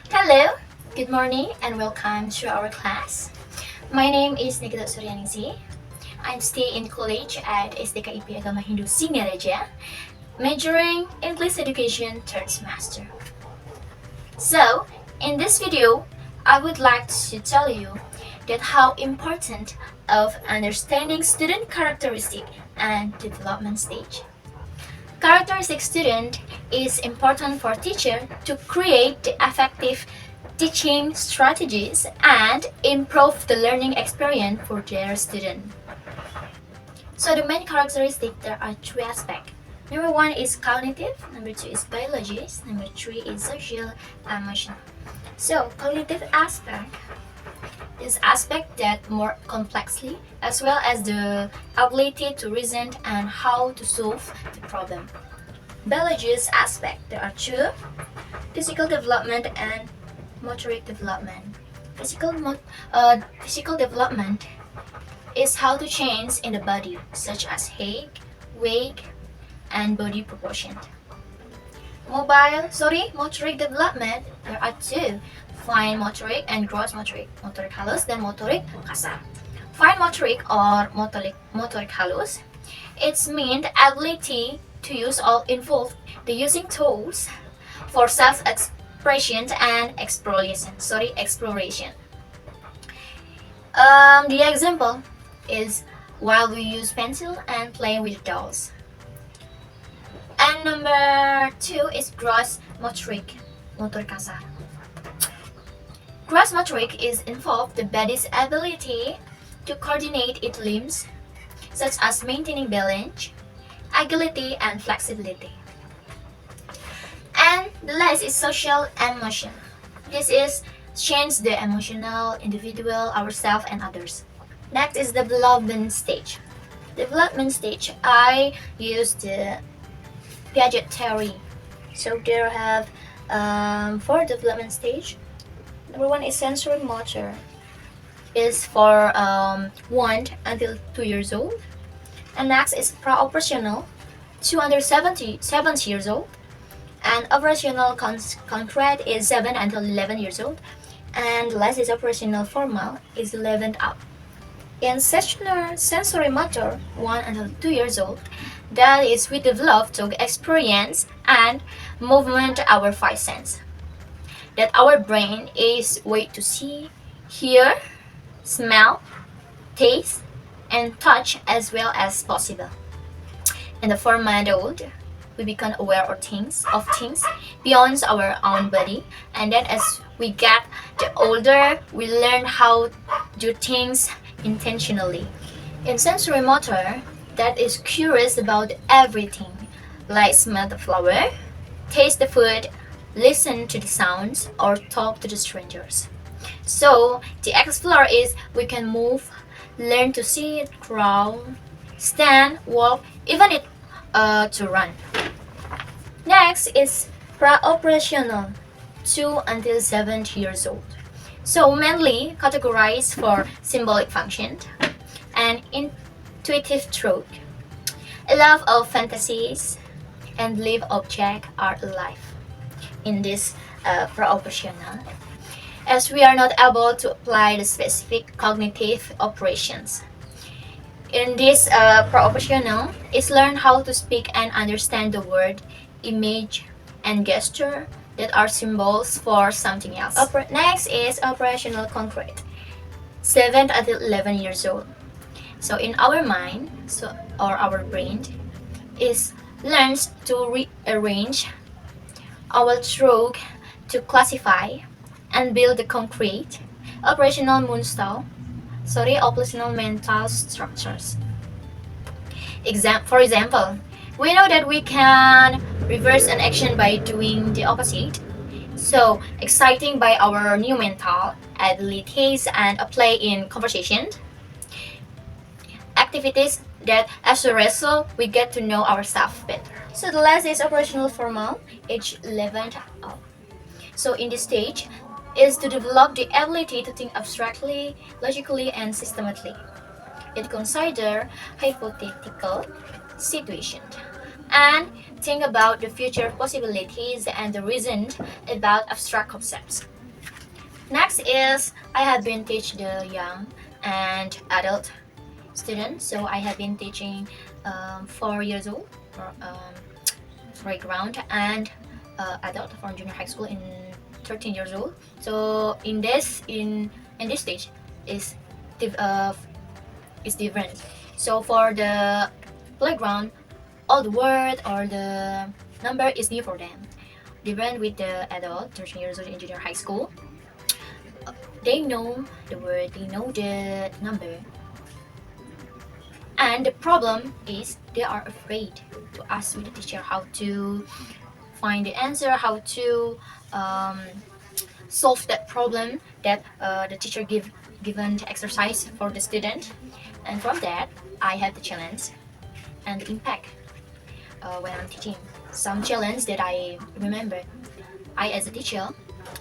Hello, good morning, and welcome to our class. My name is Ketut. I'm staying in college at SDKIP Agama Hindu Singaraja, majoring English Education third semester. So, in this video, I would like to tell you that how important of understanding student characteristic and development stage. Characteristic student is important for teacher to create the effective teaching strategies and improve the learning experience for their student. So the main characteristic, there are three aspects. Number one is cognitive, number two is biologist, number three is social emotional. So cognitive aspect is aspect that more complexly, as well as the ability to reason and how to solve the problem. Biologist aspect, there are two: physical development and motoric development. Physical development is how to change in the body, such as height, weight, and body proportion. Motoric development, there are two: fine motoric and gross motoric. Motoric halus dan motoric kasar. Fine motoric or motoric halus, it's mean the ability to use or involve the using tools for self-expression and exploration. The example is while we use pencil and playing with dolls. And number two is gross motoric, motor kasar. Gross motoric is involved the body's ability to coordinate its limbs, such as maintaining balance, agility, and flexibility. And the last is social emotion. This is change the emotional, individual, ourselves, and others. Next is development stage. Development stage, I use the Piaget theory. So there have four development stage. Number one is sensory motor. Is for 1 until 2 years old. And next is pro-operational, 2 under 70 years old. And operational concrete is 7 until 11 years old. And last is operational formal, is 11 up. In sensory motor, 1 until 2 years old, that is we develop to experience and movement our five senses. That our brain is way to see, hear, smell, taste, and touch as well as possible. In the form adult, we become aware of things beyond our own body, and then as we get the older, we learn how to do things intentionally. In sensory motor, that is curious about everything, like smell the flower, taste the food, listen to the sounds, or talk to the strangers. So the explore is we can move, learn to sit, crawl, stand, walk, even to run. Next is pre-operational, 2 until 7 years old. So mainly categorized for symbolic function and intuitive thought. A love of fantasies and live object are alive in this pre-operational, as we are not able to apply the specific cognitive operations. In this pre-operational is learn how to speak and understand the word, image, and gesture that are symbols for something else. Next is operational concrete, 7 until 11 years old. So in our mind, or our brain, is learns to rearrange our thought to classify and build the concrete operational mental structures. For example, we know that we can reverse an action by doing the opposite. So exciting by our new mental abilities and apply in conversation activities that as a result we get to know ourselves better. So the last is operational formal, age 11 up. So in this stage is to develop the ability to think abstractly, logically, and systematically. It consider hypothetical situation and think about the future possibilities and the reason about abstract concepts. Next is I have been teach the young and adult students. So I have been teaching 4 years old for playground and adult for junior high school in 13 years old. So in this stage is is different. So for the playground, all the word or the number is new for them. Different with the adult 13 years old in junior high school. They know the word, they know the number. And the problem is they are afraid to ask with the teacher how to find the answer, how to solve that problem that the teacher given the exercise for the student. And from that, I had the challenge and the impact when I'm teaching. Some challenge that I remember, I as a teacher,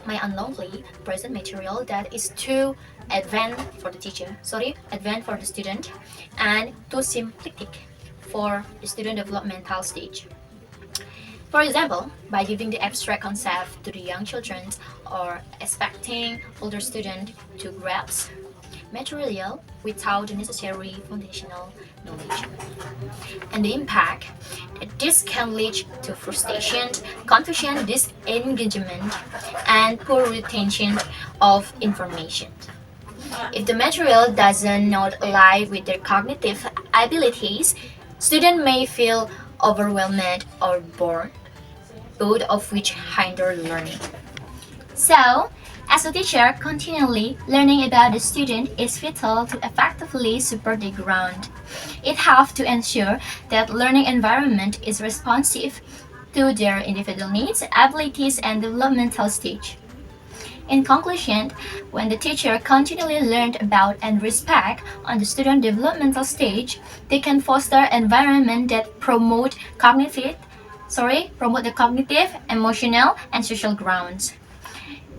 my unknowingly present material that is too advanced for the teacher, advanced for the student, and too simplistic for the student developmental stage. For example, by giving the abstract concept to the young children or expecting older students to grasp material without the necessary foundational knowledge. And the impact that this can lead to frustration, confusion, disengagement, and poor retention of information. If the material doesn't not align with their cognitive abilities, students may feel overwhelmed or bored, both of which hinder learning. So, as a teacher, continually learning about the student is vital to effectively support the ground. It helps to ensure that learning environment is responsive to their individual needs, abilities, and developmental stage. In conclusion, when the teacher continually learned about and respect on the student developmental stage, they can foster environment that promote the cognitive, emotional, and social grounds.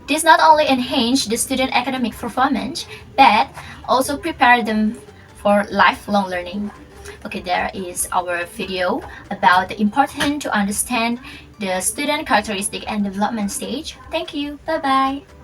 This not only enhance the student academic performance, but also prepare them for lifelong learning. Okay, there is our video about the importance to understand the student characteristic and development stage. Thank you. Bye bye.